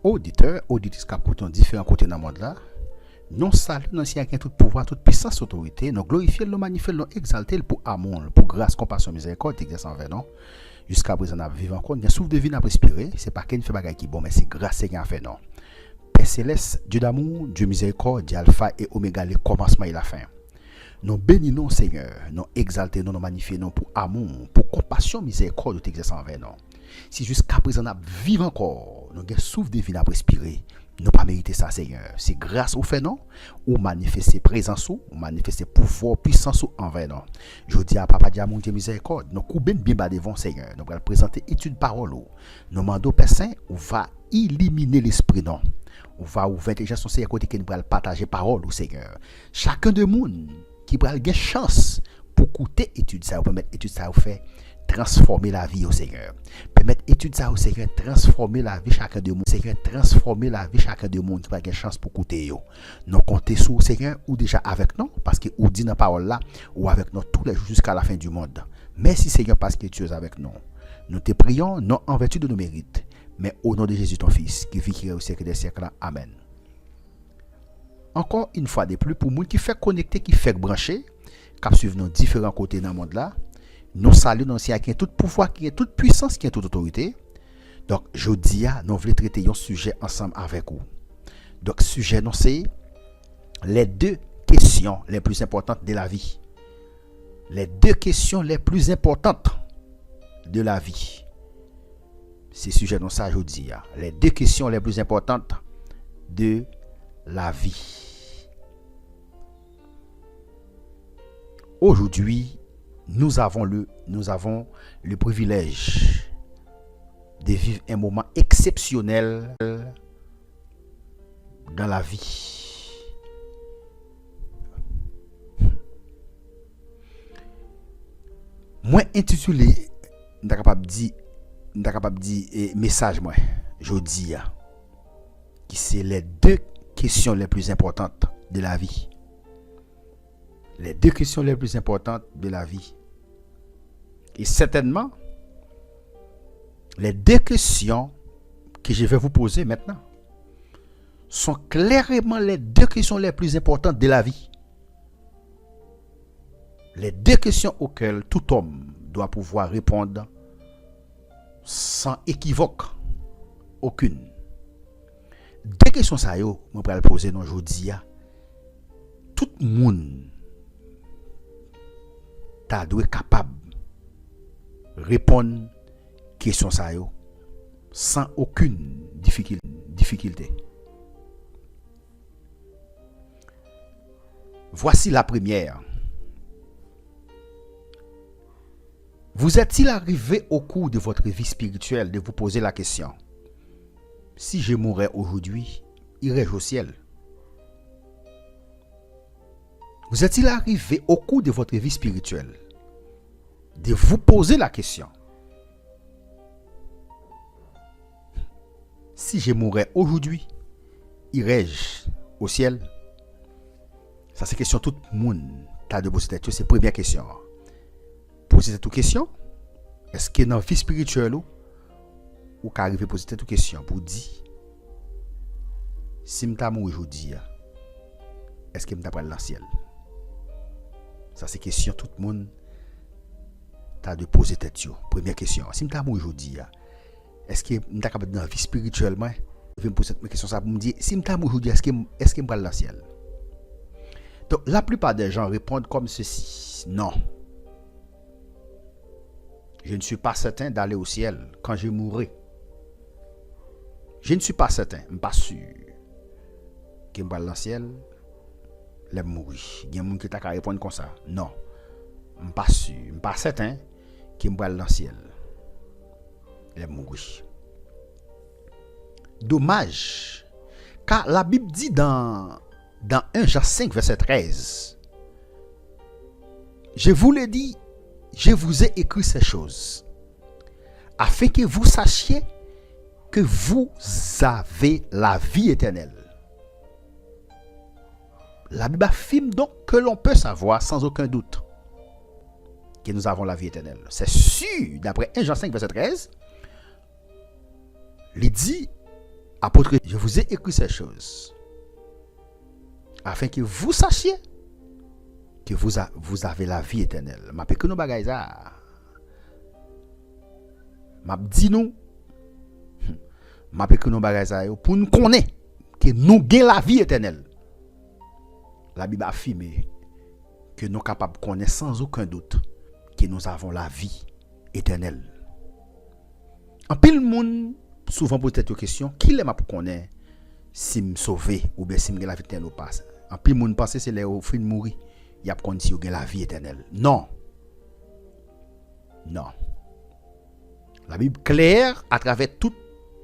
auditeurs, auditrices qui écoutent différents côtés dans le monde là, nous saluons l'ancien qui a tout pouvoir, toute puissance, autorité, nous glorifions, nous magnifions, nous exaltons pour amour, pour grâce, compassion, miséricorde, exerce envers nous. Jusqu'à présent, nous vivons encore, nous souffle de vie, nous respirer, c'est pas qu'il fait bagaille qui bon, mais c'est grâce qui a fait non. Père céleste, Dieu d'amour, Dieu miséricorde, Dieu alpha et oméga, le commencement et la fin. Nous bénissons Seigneur, nous exaltons, nous magnifions pour amour, pour compassion, miséricorde, nous exerce envers nous. Si jusqu'à présent nous vivons encore, nous avons souffle de vie à respirer, nous pas mérité ça Seigneur. C'est grâce au fait non, ou manifester présence ou manifester pouvoir, puissance envers nous. Je dis à Papa Dieu, mon Dieu miséricorde, nous coupons bien bas devant Seigneur. Nous allons présenter étude parole. Nous demandons Père Saint, on va éliminer l'esprit non. On va ouvrir l'intelligence Seigneur côté que nous allons partager parole au Seigneur. Chacun de nous qui va avoir chance pour écouter étude ça, permettre étude ça au fait transformer la vie au Seigneur. Permettre étude ça au Seigneur, transformer la vie chacun de nous. Seigneur, transformer la vie chacun de nous qui va avoir chance pour écouter yo. Nous comptons sur le Seigneur ou déjà avec nous parce que ou dit dans la parole là ou avec nous tous les jours jusqu'à la fin du monde. Merci Seigneur parce que tu es avec nous. Nous te prions non en vertu de nos mérites, mais au nom de Jésus ton fils qui vit qui est au siècle des siècles. Amen. Encore une fois de plus pour nous qui fait connecter, qui fait brancher, qui suivent nos différents côtés dans le monde là. Nous saluons aussi qui a tout pouvoir, qui a toute puissance, qui a toute autorité. Donc, je dis, nous voulons traiter un sujet ensemble avec vous. Donc, sujet, nous, c'est les deux questions les plus importantes de la vie. Les deux questions les plus importantes de la vie. C'est sujet, nous, ça, je dis. Les deux questions les plus importantes de la vie. Aujourd'hui, nous avons le privilège de vivre un moment exceptionnel dans la vie. Moi intitulé, m'ta capable dire message moi, je dis qui c'est les deux questions les plus importantes de la vie. Les deux questions les plus importantes de la vie. Et certainement, les deux questions que je vais vous poser maintenant sont clairement les deux questions les plus importantes de la vie. Les deux questions auxquelles tout homme doit pouvoir répondre sans équivoque aucune. Deux questions ça yo, moi vais le poser aujourd'hui. Tout le monde ta doit capable répondre question ça yo sans aucune difficulté. Voici la première. Vous est-il arrivé au cours de votre vie spirituelle de vous poser la question: si je mourais aujourd'hui, irais-je au ciel? Vous est-il arrivé au cours de votre vie spirituelle de vous poser la question: si je mourais aujourd'hui, irais-je au ciel? Ça c'est question tout le monde t'a de poser tête, c'est la première question. Poser cette question, est-ce que dans la vie spirituelle ou qu'arriver poser cette question pour dire si m'ta mort aujourd'hui, est-ce que m'ta pral dans le ciel? Ça c'est question tout le monde t'a de poser tête yo. Première question, si m'ta mort aujourd'hui, est-ce que m'ta capable dans la vie spirituellement? Je vais me poser cette question ça pour me dire si m'ta mort aujourd'hui, est-ce que m'pral dans le ciel? Donc la plupart des gens répondent comme ceci: non. Je ne suis pas certain d'aller au ciel quand je mourrai. Je ne suis pas certain, je ne suis pas sûr que je vais dans le ciel, je vais mourir. Il y a des gens qui t'a répondre comme ça. Non, je ne suis pas sûr, je ne suis pas certain que je vais dans le ciel, je vais mourir. Dommage, car la Bible dit dans 1 Jean 5, verset 13, je vous le dis, je vous ai écrit ces choses afin que vous sachiez que vous avez la vie éternelle. La Bible affirme donc que l'on peut savoir sans aucun doute que nous avons la vie éternelle. C'est sûr, d'après 1 Jean 5, verset 13, il dit Apôtre, je vous ai écrit ces choses afin que vous sachiez que vous avez la vie éternelle. Je que nous bagaille ça. Je dis nous. Je que nous bagaille ça pour nous connaître que nous avons la vie éternelle. La Bible affirme que nous sommes capables de connaître sans aucun doute que nous avons la vie éternelle. En pile monde souvent pose cette question, qui est pour connaître si me sauver ou bien si me la vie éternelle ou pas. En pile monde pense c'est les au fin de mourir, il y a pour si la vie éternelle. Non. Non. La Bible claire à travers tout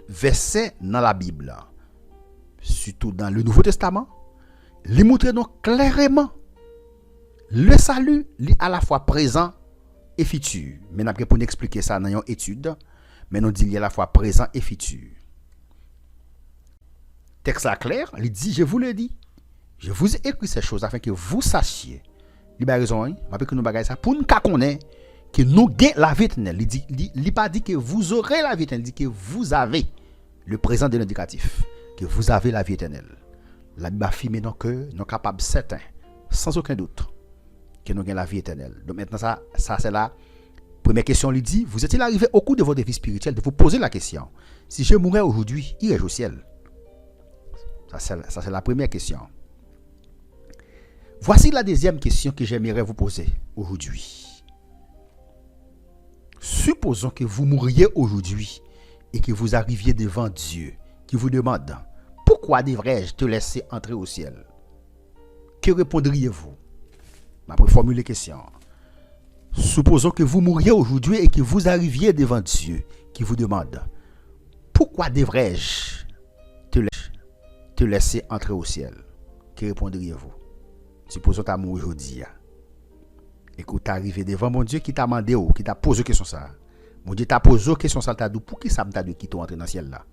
verset dans la Bible, surtout dans le Nouveau Testament, il montre donc clairement le salut est à la fois présent et futur. Mais nous pour expliquer ça dans une étude, mais nous dit il est à la fois présent et futur. Texte clair, il dit je vous le dis, je vous ai écrit ces choses afin que vous sachiez. Il a raison, que nous bagaille ça pour nous connaître que nous gagnons la vie éternelle. Il pas dit que vous aurez la vie éternelle, il dit que vous avez le présent de l'indicatif, que vous avez la vie éternelle. La Bible affirme donc que nous sommes capables certains, sans aucun doute, que nous gagnons la vie éternelle. Donc maintenant ça c'est la première question. Il dit, vous êtes-il arrivé au cours de votre vie spirituelle de vous poser la question, si je mourais aujourd'hui, irais-je au ciel? Ça c'est la première question. Voici la deuxième question que j'aimerais vous poser aujourd'hui. Supposons que vous mouriez aujourd'hui et que vous arriviez devant Dieu qui vous demande pourquoi devrais-je te laisser entrer au ciel? Que répondriez-vous? Je vais formuler la question. Supposons que vous mouriez aujourd'hui et que vous arriviez devant Dieu qui vous demande pourquoi devrais-je te laisser entrer au ciel? Que répondriez-vous? Supposons que tu as mouru aujourd'hui et que tu es arrivé devant mon Dieu qui t'a demandé ou qui t'a posé question ça. Mon Dieu t'a posé question ça, t'a dit pour qui ça t'a dit qui t'ont entré dans le ciel là?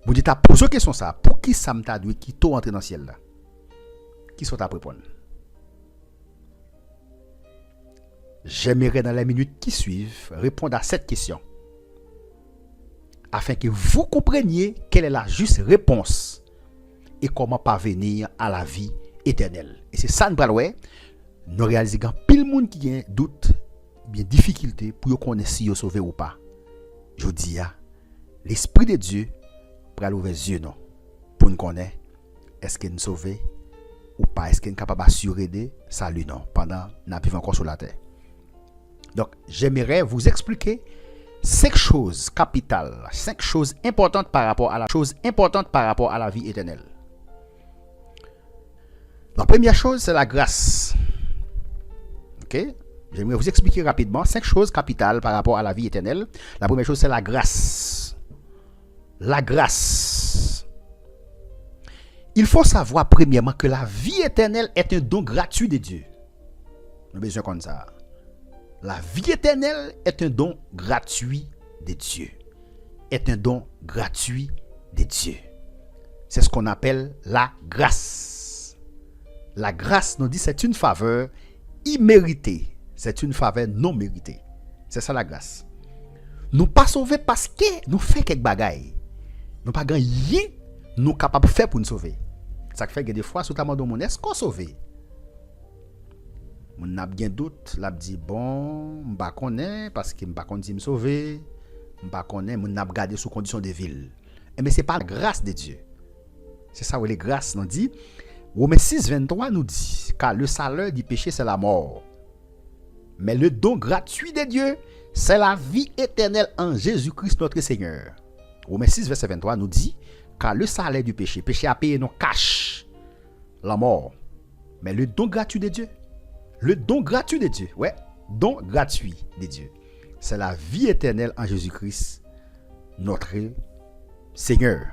Mon Dieu t'a posé question ça, pour qui ça t'a dit qui t'ont entré dans le ciel là? Qui sont à répondre? J'aimerais dans les minutes qui suivent répondre à cette question afin que vous compreniez quelle est la juste réponse et comment parvenir à la vie éternelle. Et c'est ça nous réalisons que pile monde qui a doute, bien difficulté pour connaître si vous sauvé ou pas. Je dis l'esprit de Dieu pour ouvrir les yeux non pour nous connaître est-ce qu'il nous sauvé ou pas, est-ce qu'il est capable d'assurer de salut non pendant nous vivons encore sur la terre. Donc j'aimerais vous expliquer 5 choses capitales, 5 choses importantes par rapport à la vie éternelle. La première chose, c'est la grâce. Ok? J'aimerais vous expliquer rapidement 5 choses capitales par rapport à la vie éternelle. La première chose, c'est la grâce. La grâce. Il faut savoir premièrement que la vie éternelle est un don gratuit de Dieu. Nous avons besoin comme ça. La vie éternelle est un don gratuit de Dieu. Est un don gratuit de Dieu. C'est ce qu'on appelle la grâce. La grâce nous dit c'est une faveur imméritée. C'est une faveur non méritée. C'est ça la grâce. Nous pas sauvés parce que nous faisons quelques bagailles. Nous pas gagné, nous capables de faire pour nous sauver. Ça fait que des fois, notamment dans mon est-ce qu'on sauvé? Mon n'a bien doute, l'a dit bon, m'pa connaît parce que m'pa connaît me sauver, m'pa connaît, mon n'a gardé sous condition de ville. Mais c'est pas la grâce de Dieu. C'est ça où les grâces nous dit. Romains 6:23 nous dit car le salaire du péché c'est la mort. Mais le don gratuit de Dieu, c'est la vie éternelle en Jésus-Christ notre Seigneur. Romains 6 verset 23 nous dit car le salaire du péché a payé non cash la mort. Mais le don gratuit de Dieu, don gratuit de Dieu, c'est la vie éternelle en Jésus-Christ notre Seigneur.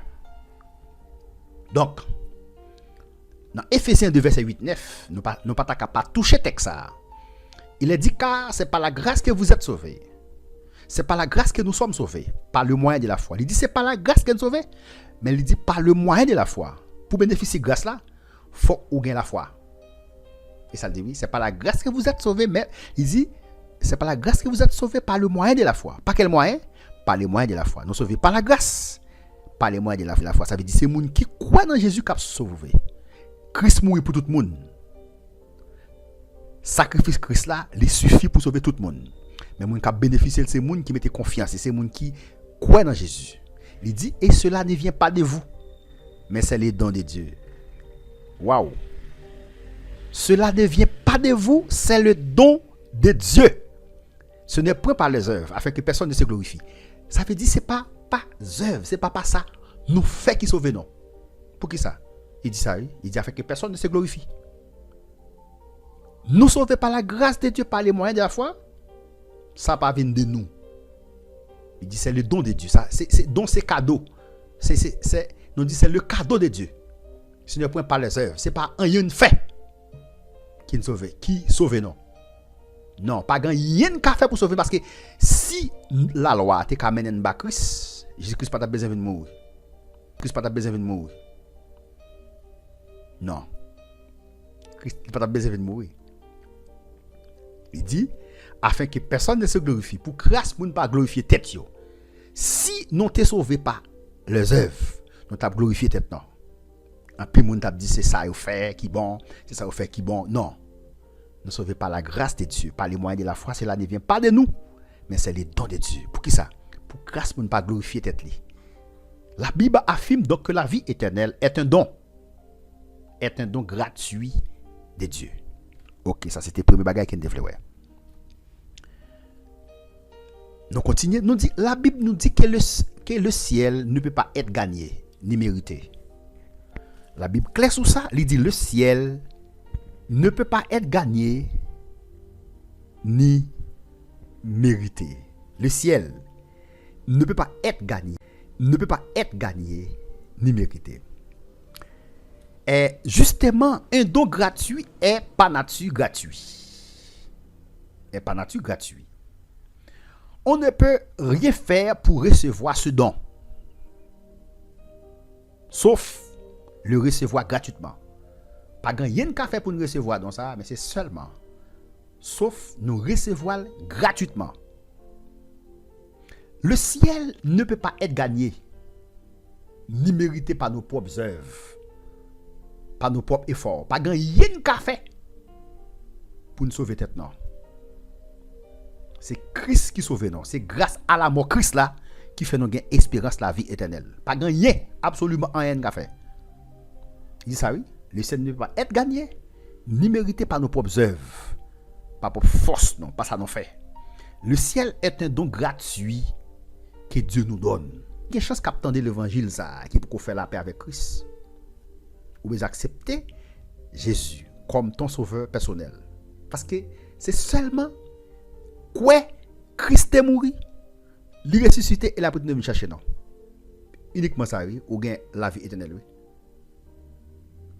Donc, dans Ephésiens 2 verset 8-9, nous pas capable toucher texte ça. Il est dit car c'est par la grâce que vous êtes sauvés. C'est par la grâce que nous sommes sauvés, par le moyen de la foi. Il dit c'est par la grâce que nous sommes sauvés, mais il dit par le moyen de la foi. Pour bénéficier de grâce là, faut ou gagner la foi. Et ça dit oui, c'est par la grâce que vous êtes sauvés, mais il dit c'est par la grâce que vous êtes sauvés par le moyen de la foi. Par quel moyen? Par le moyen de la foi. Nous sauvés par la grâce. par les moyens de la foi. Ça veut dire c'est moun qui croit dans Jésus qui a sauvé. Christ mourit pour tout le monde. Sacrifice Christ là, il suffit pour sauver tout le monde. Mais moun qui a bénéficié, c'est moun qui mettait confiance, c'est moun qui croit dans Jésus. Il dit et cela ne vient pas de vous, mais c'est les dons de Dieu. Waouh. Cela ne vient pas de vous, c'est le don de Dieu. Ce n'est point par les œuvres, afin que personne ne se glorifie. Ça veut dire c'est pas œuvre, c'est pas ça. Nous fait qui sauve non. Pour qui ça? Il dit ça, oui. Il dit afin que personne ne se glorifie. Nous sauvés par la grâce de Dieu, par les moyens de la foi. Ça pas vient de nous. Il dit c'est le don de Dieu. Ça, c'est don, c'est cadeau. Nous dit c'est le cadeau de Dieu. Ce n'est point par les œuvres, c'est pas un fait qui nous sauve. Qui sauve non. Non, pas rien qu'à faire pour sauver parce que si la loi te kamène en bas Christ, Jésus-Christ pas besoin de mourir. Christ pas besoin de mourir. Non. Christ pas besoin de mourir. Il dit afin que personne ne se glorifie pour grâce moun pas glorifier tête yo. Si nous te sauvé pas les œuvres, nous t'a glorifié tête non. En plus moun t'a dit c'est ça yo fait qui bon, c'est ça yo fait qui bon. Non. Nous sauvés par la grâce de Dieu, par les moyens de la foi, cela ne vient pas de nous, mais c'est les dons de Dieu. Pour qui ça? Pour grâce pour ne pas glorifier tête li. La Bible affirme donc que la vie éternelle est un don gratuit de Dieu. Ok, ça c'était le premier bagage qui nous développe. Nous continuons, nous dit, la Bible nous dit que le ciel ne peut pas être gagné ni mérité. La Bible claire sur ça, il dit le ciel ne peut pas être gagné ni mérité. Le ciel ne peut pas être gagné, ni mérité. Et justement, un don gratuit est par nature gratuit. On ne peut rien faire pour recevoir ce don, sauf le recevoir gratuitement. Pas rien qu'à faire pour nous recevoir dans ça, mais c'est seulement, sauf nous recevoir gratuitement. Le ciel ne peut pas être gagné, ni mérité par nos propres œuvres, par nos propres efforts. Pas rien qu'à faire pour nous sauver tête non. C'est Christ qui sauve non. C'est grâce à la mort Christ là qui fait nous gagner espérance la vie éternelle. Pas rien, absolument rien qu'à faire. Il dit ça oui. Le ciel ne peut pas être gagné, ni mérité par nos propres œuvres, par propre force, non, pas ça non fait. Le ciel est un don gratuit que Dieu nous donne. Il y a une chance qu'attendez l'évangile ça, qui peut faire la paix avec Christ. Ou bien accepter Jésus comme ton sauveur personnel. Parce que c'est seulement quoi Christ est mort, il ressuscité et la petite de me chercher non. Uniquement ça oui, ou gain la vie éternelle oui.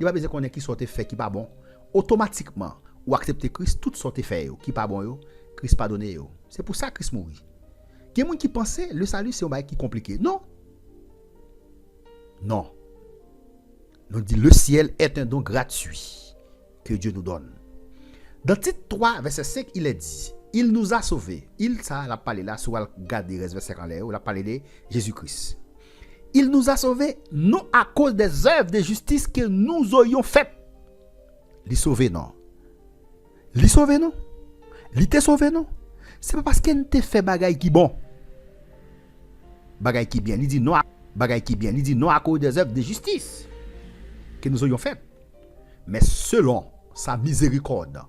Il va besoin qu'on ait qui sorte fait qui pas bon. Automatiquement, ou accepter Christ, tout sorte fait qui pas bon yo, Christ pardonne yo. C'est pour ça que Christ mourit. Il y a des gens qui pensaient le salut c'est un bail qui compliqué. Non. Non. Nous dit le ciel est un don gratuit que Dieu nous donne. Dans titre 3 verset 5, il est dit, il nous a sauvés. Il ça l'a parlé là, soit garder verset en l'air, ou l'a parlé de Jésus-Christ. Il nous a sauvés non à cause des œuvres de justice que nous aurions faites. Li sauvé non. Li sauvé non. Li te sauvé non. C'est pas parce qu'il te fait bagay qui bon. Bagay qui bien. Il dit non à bagay qui bien. Il dit non à cause des œuvres de justice que nous aurions faites. Mais selon sa miséricorde.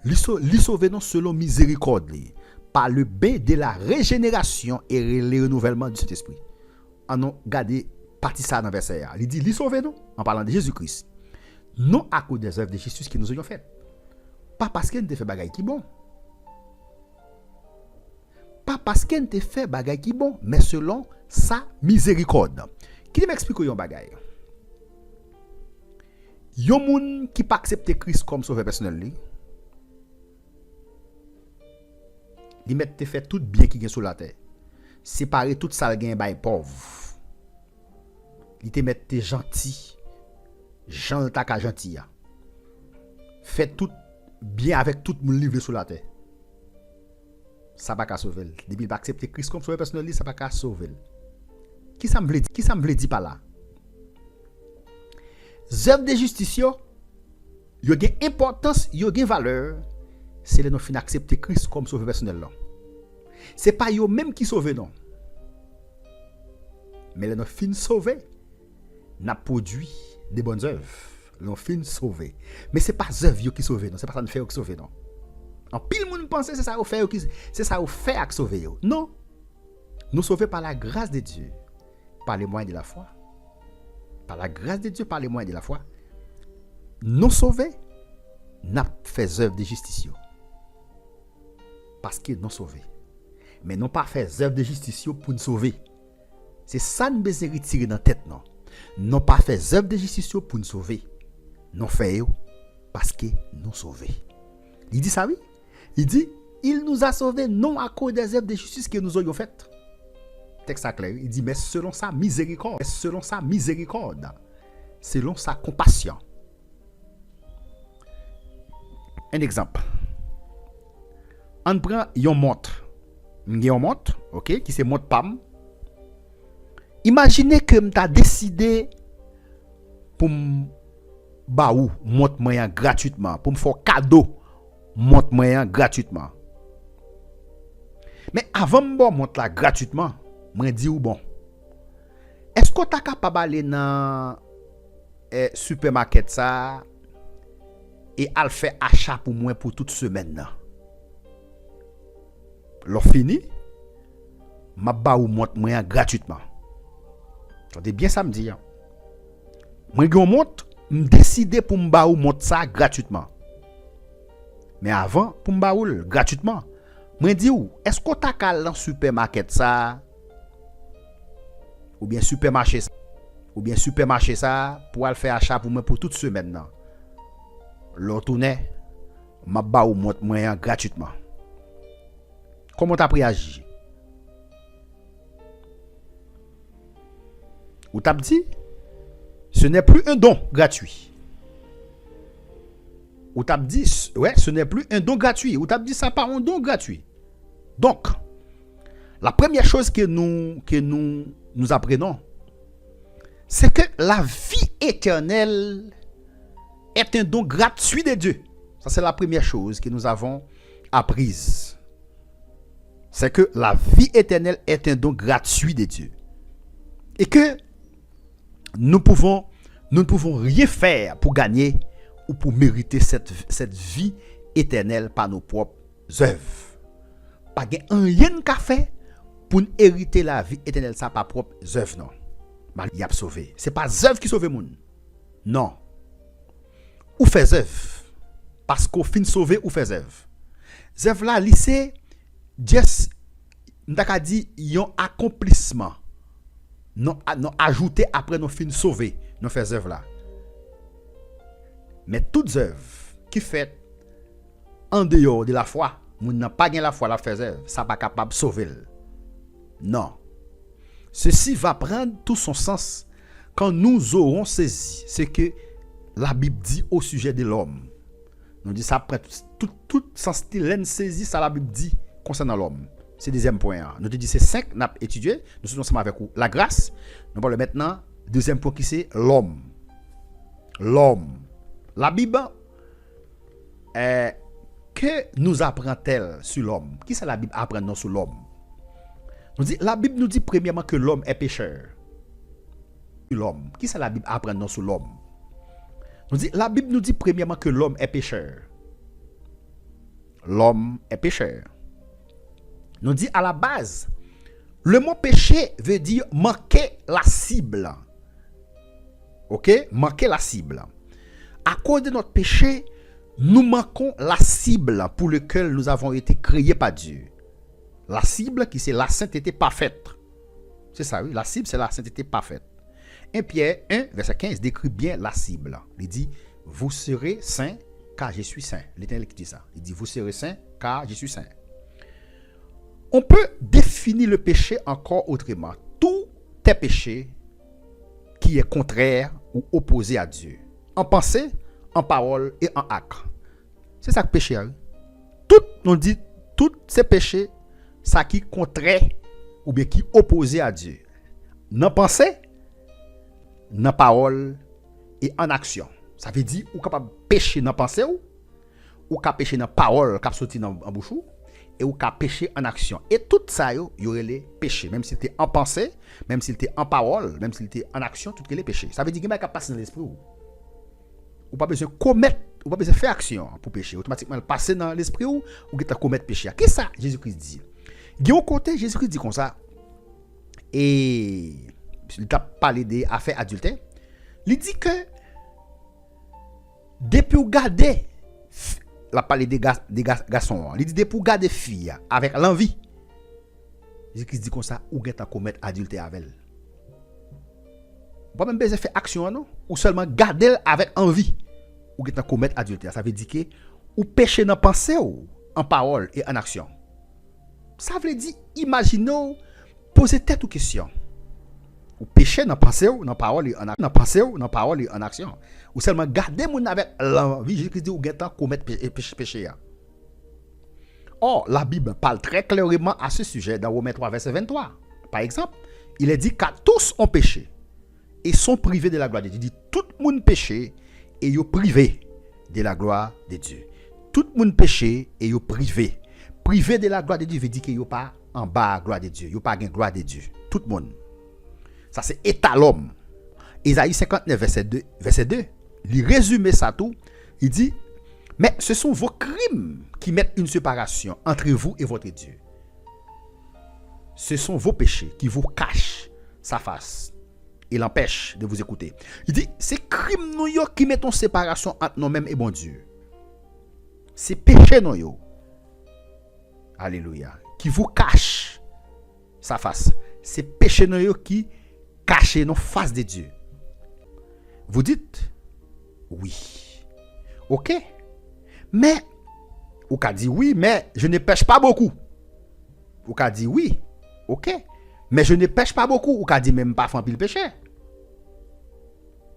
Li sauvé non selon miséricorde. Par le bain de la régénération et le renouvellement du Saint-Esprit. En non gardé partie ça dans verset. Il dit, il sauve nous, en parlant de Jésus-Christ. Non à cause des œuvres de Jésus que nous ayons faites. Pas parce qu'il ne fait bagay qui bon. Pas parce qu'il ne fait bagay qui bon, mais selon sa miséricorde. Qui m'explique yon bagay? Yon moun qui pas accepter Christ comme sauveur personnel, il met te fait tout bien qui est sur la terre. Séparer tout ça gain bay pauvre. Il te met te gentil. Jean ta ka gentil. Fait tout bien avec tout moun livre sur la terre. Ça pas ka sauver. Depuis pas accepter Christ comme sauveur personnel, ça pas ka sauver. Qui ça me veut dire? Qui ça me veut dire par là? Œuvres de justice, yo ont importance, yo ont valeur, c'est les nous fin accepter Christ comme sauveur personnel là. C'est pas yo même qui sauve non. Mais les nous fin sauver n'a produit des bonnes œuvres. Nous fin sauver. Mais c'est pas œuvre yo qui sauve non, c'est pas ça nous fait qui sauver non. En pile monde pense c'est ça au fait qui c'est ça au fait à sauver yo. Non. Nous sauvés par la grâce de Dieu, par les moyens de la foi. Par la grâce de Dieu, par les moyens de la foi. Nous sauvés, n'a fait œuvre de justice. Parce qu'ils nous sauvés. Mais non pas fait œuvre de justice pour nous sauver. C'est ça nous besoin retirer dans la tête, non. Non pas fait œuvre de justice pour nous sauver. Non fait parce que nous sauvés. Il dit ça, oui. Il dit, il nous a sauvés non à cause des œuvres de justice que nous aurions faites. Texte clair, il dit, mais selon sa miséricorde, selon sa miséricorde, selon sa compassion. Un exemple. On prend une montre. Une montre, ok, qui c'est montre PAM. Imaginez que tu as décidé pour me baou montre moyen gratuitement, pour me faire cadeau montre moyen gratuitement. Mais avant de me montre là gratuitement, je dis ou bon. Est-ce que tu es capable d'aller dans le supermarché ça et à faire achat pour moi pour toute semaine? L'on fini, je vais montre moyen gratuitement. Attendez bien ça me dit. Moi je montre, je décide pour me montre ça gratuitement. Mais avant pour me baoul gratuitement, je dis ou est-ce que tu as qu'à dans supermarché ça ou bien supermarché ça pour aller faire achat pour moi pour toute semaine là. L'autre tourner m'a baou montre moyen gratuitement. Comment tu as réagi? Ou t'as dit ce n'est plus un don gratuit. Ou t'as dit ouais, ce n'est plus un don gratuit. Ou t'as dit ça pas un don gratuit. Donc la première chose que nous apprenons, c'est que la vie éternelle est un don gratuit de Dieu. Ça, c'est la première chose que nous avons apprise. C'est que la vie éternelle est un don gratuit de Dieu. Et que nous ne pouvons rien faire pour gagner ou pour mériter cette vie éternelle par nos propres œuvres. Pas rien qu'à faire pour hériter la vie éternelle, ça par propre œuvre, non. Il y a sauvé. Ce n'est pas œuvre qui sauve le monde. Non. Ou fait œuvre. Parce qu'au fin sauvé, ou fait œuvre. Œuvre là, c'est juste, m'ta dit, yon accomplissement. Non ajouté après nos fin sauvé, nous fait œuvre là. Mais toutes œuvres qui fait en dehors de la foi, moun n'a pas gagné la foi, la fait œuvre, ça pas capable de sauver. Non. Ceci va prendre tout son sens quand nous aurons saisi ce que la Bible dit au sujet de l'homme. Nous dit ça après tout sens style saisi ça la Bible dit concernant l'homme. C'est le deuxième point. Nous te dit c'est 5 n'a étudié, nous sommes ensemble avec vous. La grâce, nous parlons maintenant deuxième point qui c'est l'homme. L'homme. La Bible que nous apprend-elle sur l'homme? Qui c'est la Bible apprend sur l'homme? La Bible nous dit premièrement que l'homme est pécheur. L'homme. Qui c'est la Bible apprend sur l'homme? La Bible nous dit premièrement que l'homme est pécheur. L'homme est pécheur. Nous dit à la base, le mot péché veut dire manquer la cible. Ok? Manquer la cible. À cause de notre péché, nous manquons la cible pour laquelle nous avons été créés par Dieu. La cible qui c'est la sainteté parfaite. C'est ça, oui. La cible, c'est la sainteté parfaite. 1 Pierre 1, verset 15 décrit bien la cible. Il dit, vous serez saints car je suis saint. L'Éternel qui dit ça. Il dit, vous serez saints car je suis saint. On peut définir le péché encore autrement. Tout est péché qui est contraire ou opposé à Dieu. En pensée, en parole et en acte. C'est ça que péché. Tout, on dit, tous ces péchés, ça qui est contraire ou bien qui est opposé à Dieu. dans pensée, dans parole et en action. Ça veut dire ou capable pécher dans pensée ou capable pécher dans parole qui sorti dans en bouche et ou capable pécher en action. Et tout ça yo y aurait les péchés, même s'il était en pensée, même s'il était en parole, même s'il était en action, tout les péchés. Ça veut dire qu'il va passer dans l'esprit ou pas besoin commettre, ou pas besoin faire action pour pécher, automatiquement passer dans l'esprit ou que commettre péché. Qu'est-ce que ça Jésus-Christ dit? D'un côté, Jésus-Christ dit comme ça. Et il t'a parlé des affaires adultères. Il dit que depuis vous gardez, il a parlé des garçons, il dit depuis vous gardez filles avec l'envie. Jésus-Christ dit comme ça, ou vous commettre adultère avec elle. Pas même besoin faire action non, ou seulement garder avec envie, ou vous commettre adultère. Ça veut dire que ou pécher dans pensée ou en parole et en action. Ça veut dire, imaginez, posez tête aux questions. Ou pécher dans pensée ou dans parole et en action. Dans pensée ou dans parole et en action. Ou seulement garder mon avec l'envie, Jésus dit ou gagnant commettre péché. Or, la Bible parle très clairement à ce sujet dans Romains 3, verset 23. Par exemple, il est dit qu'à tous ont péché et sont privés de la gloire de Dieu. Il dit tout le monde péché et ils sont privés de la gloire de Dieu. Tout le monde péché et ils sont privés. Privé de la gloire de Dieu veut dire qu'il n'y a pas en bas la gloire de Dieu. Il n'y a pas de gloire de Dieu. Tout le monde. Ça, c'est état l'homme. Isaïe 59, verset 2. Il résume ça tout. Il dit, mais ce sont vos crimes qui mettent une séparation entre vous et votre Dieu. Ce sont vos péchés qui vous cachent sa face et l'empêchent de vous écouter. Il dit, c'est crimes nous qui mettent une séparation entre nous-mêmes et bon Dieu. C'est péché nous. Alléluia. Qui vous cache sa face. C'est péché nous qui cache nos faces de Dieu. Vous dites oui. Ok. Mais, ou qu'a dit oui, mais je ne pêche pas beaucoup. Ou qu'a dit oui. Ok. Mais je ne pêche pas beaucoup. Ou qu'a dit même pas faire un pile péché.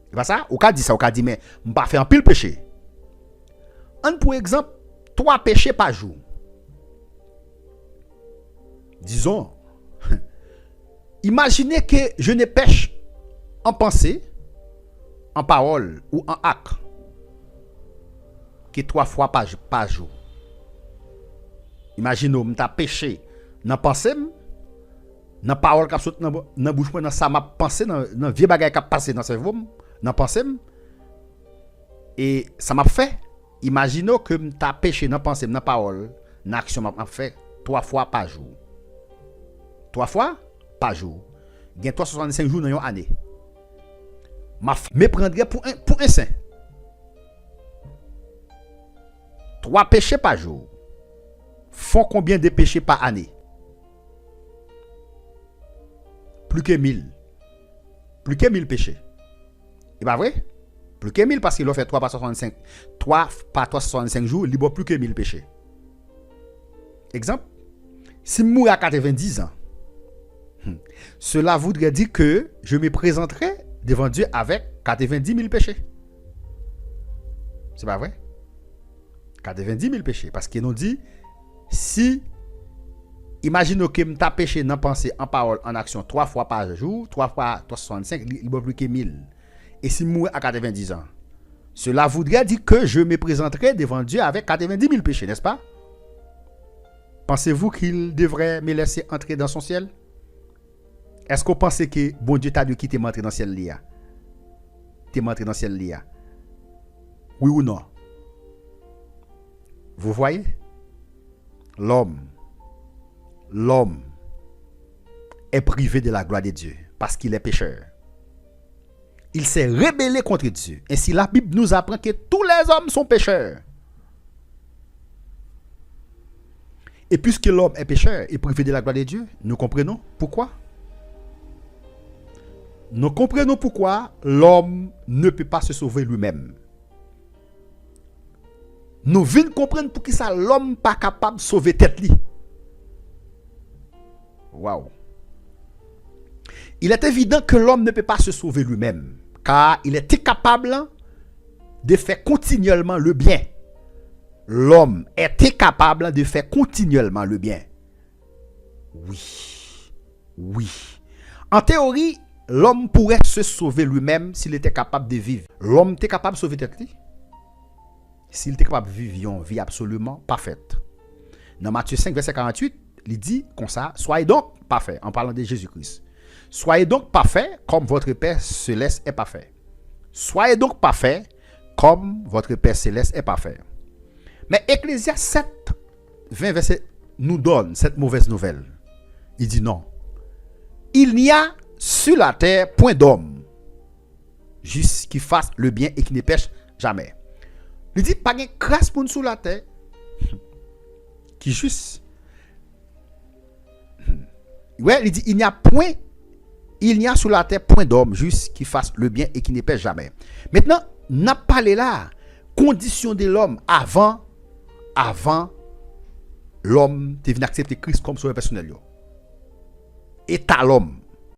C'est pas ça? Ou qu'a dit ça? Ou qu'a dit mais pas faire un pile péché. Un pour exemple, 3 péchés par jour. Disons, imaginez que je ne pêche en pensée, en parole ou en acte que 3 fois par jour. Imaginez, je suis péché dans pensée, dans parole qui saute dans bouche, dans ça m'a pensé, dans vieux bagage qui passé dans cerveau, dans pensée, et ça m'a fait. Imaginez que je suis péché dans pensée, dans parole, dans action m'a fait 3 fois par jour. 3 fois par jour. Il y a 365 jours dans une année. Me prendrait pour un saint. 3 péchés par jour. Font combien de péchés par année? Plus que 1000. Plus que 1000 péchés. Et pas vrai? Plus que 1000 parce qu'il a fait 3 par 65. 3 par 365 jours, il a plus que 1000 péchés. Exemple, si je mourir à 90 ans, cela voudrait dire que je me présenterai devant Dieu avec 90 000 péchés. C'est pas vrai? 90 000 péchés. Parce qu'il nous dit, si, imaginez que je suis péché dans pensée, en parole, en action, 3 fois par jour, 3 fois 365, il n'y a plus que 1000. Et si je mourir à 90 ans, cela voudrait dire que je me présenterai devant Dieu avec 90 000 péchés, n'est-ce pas? Pensez-vous qu'il devrait me laisser entrer dans son ciel? Est-ce que vous pensez que bon Dieu t'a dit qu'il t'est montré dans le ciel là? T'es montré dans le ciel là? Oui ou non? Vous voyez? L'homme est privé de la gloire de Dieu parce qu'il est pécheur. Il s'est rébellé contre Dieu. Ainsi, la Bible nous apprend que tous les hommes sont pécheurs. Et puisque l'homme est pécheur et privé de la gloire de Dieu, nous comprenons pourquoi? Nous comprenons pourquoi l'homme ne peut pas se sauver lui-même. Nous venons comprendre pour qui ça l'homme n'est pas capable de sauver tête li. Waouh. Il est évident que l'homme ne peut pas se sauver lui-même, car il est incapable de faire continuellement le bien. L'homme est incapable de faire continuellement le bien. Oui. En théorie, l'homme pourrait se sauver lui-même s'il était capable de vivre. L'homme était capable de sauver tête lui. S'il était capable de vivre une vie absolument parfaite. Dans Matthieu 5, verset 48, il dit comme ça, soyez donc parfaits, en parlant de Jésus-Christ. Soyez donc parfaits comme votre Père céleste est parfait. Soyez donc parfaits comme votre Père céleste est parfait. Mais Ecclésiaste 7, 20 verset nous donne cette mauvaise nouvelle. Il dit non. Il n'y a sur la terre point d'homme juste qui fasse le bien et qui ne pêche jamais. Il dit pas de grâce pour nous sur la terre qui juste. Ouais, il dit il n'y a sur la terre point d'homme juste qui fasse le bien et qui ne pêche jamais. Maintenant, n'a parlé là condition de l'homme avant l'homme te venu accepter Christ comme sauveur personnel. État l'homme.